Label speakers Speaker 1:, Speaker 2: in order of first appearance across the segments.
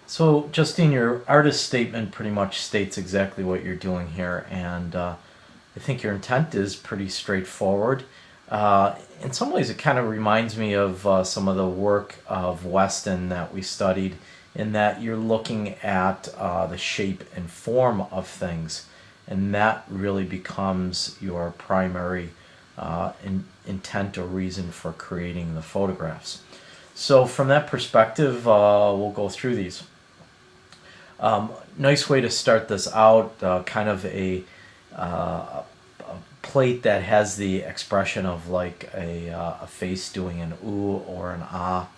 Speaker 1: So, Justine, your artist statement pretty much states exactly what you're doing here, and I think your intent is pretty straightforward. In some ways, it kind of reminds me of some of the work of Weston that we studied, in that you're looking at the shape and form of things, and that really becomes your primary intent or reason for creating the photographs. So, from that perspective, we'll go through these. Nice way to start this out, kind of a plate that has the expression of like a face doing an ooh or an ah.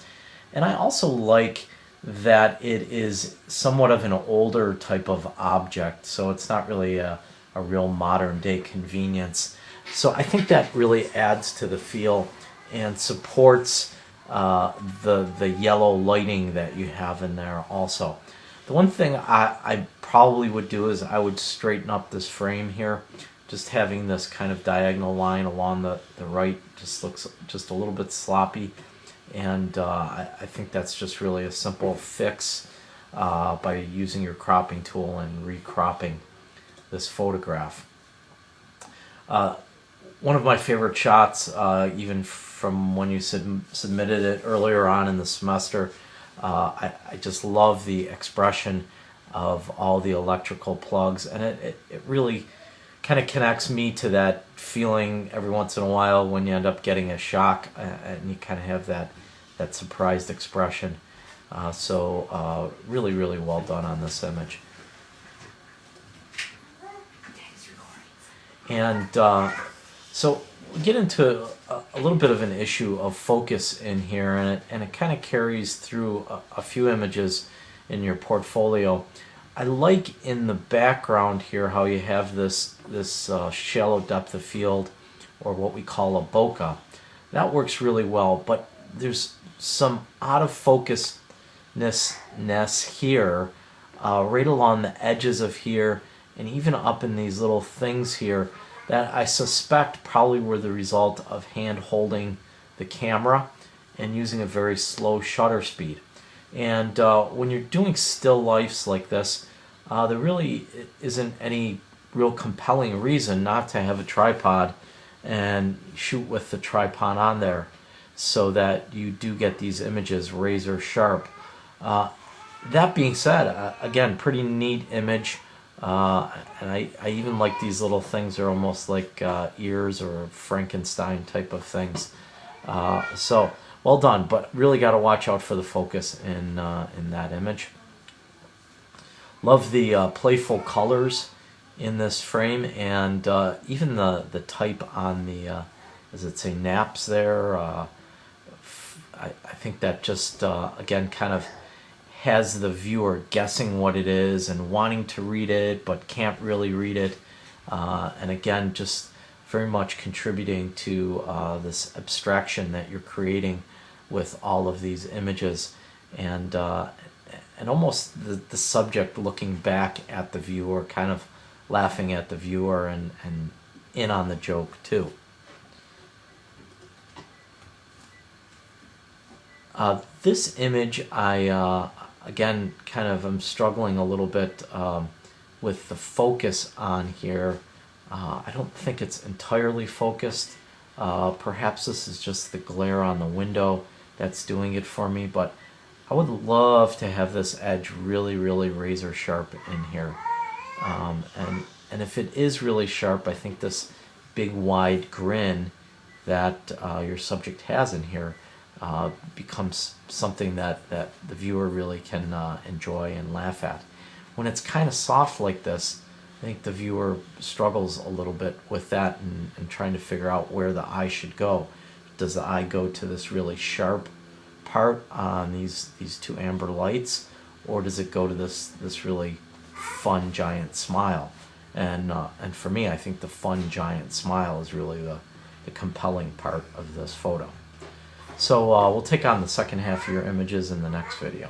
Speaker 1: And I also like that it is somewhat of an older type of object, so it's not really a real modern day convenience. So I think that really adds to the feel and supports the yellow lighting that you have in there also. The one thing I probably would do is I would straighten up this frame here. Just having this kind of diagonal line along the right just looks just a little bit sloppy, and I think that's just really a simple fix by using your cropping tool and recropping this photograph. One of my favorite shots, even from when you submitted it earlier on in the semester, I just love the expression of all the electrical plugs, and it really kind of connects me to that feeling every once in a while when you end up getting a shock and you kind of have that surprised expression. So really, really well done on this image. And so we get into a little bit of an issue of focus in here, and it kind of carries through a few images in your portfolio. I like in the background here how you have this shallow depth of field, or what we call a bokeh. That works really well, but there's some out of focusness here, right along the edges of here, and even up in these little things here, that I suspect probably were the result of hand holding the camera and using a very slow shutter speed. And when you're doing still lifes like this, there really isn't any real compelling reason not to have a tripod and shoot with the tripod on there, so that you do get these images razor sharp. That being said, again, pretty neat image. And I even like these little things. They're almost like ears or Frankenstein type of things. So well done, but really got to watch out for the focus in that image. Love the playful colors in this frame, and even the type on the, does it say naps there? I think that just, again, kind of has the viewer guessing what it is and wanting to read it but can't really read it, and again, just very much contributing to this abstraction that you're creating with all of these images, and almost the subject looking back at the viewer, kind of laughing at the viewer and in on the joke too. This image, I again kind of am struggling a little bit with the focus on here. I don't think it's entirely focused. Perhaps this is just the glare on the window that's doing it for me, but I would love to have this edge really, really razor sharp in here. And if it is really sharp, I think this big wide grin that your subject has in here becomes something that the viewer really can enjoy and laugh at. When it's kind of soft like this, I think the viewer struggles a little bit with that and trying to figure out where the eye should go. Does the eye go to this really sharp part on these two amber lights, or does it go to this really fun giant smile? And for me, I think the fun giant smile is really the compelling part of this photo. So we'll take on the second half of your images in the next video.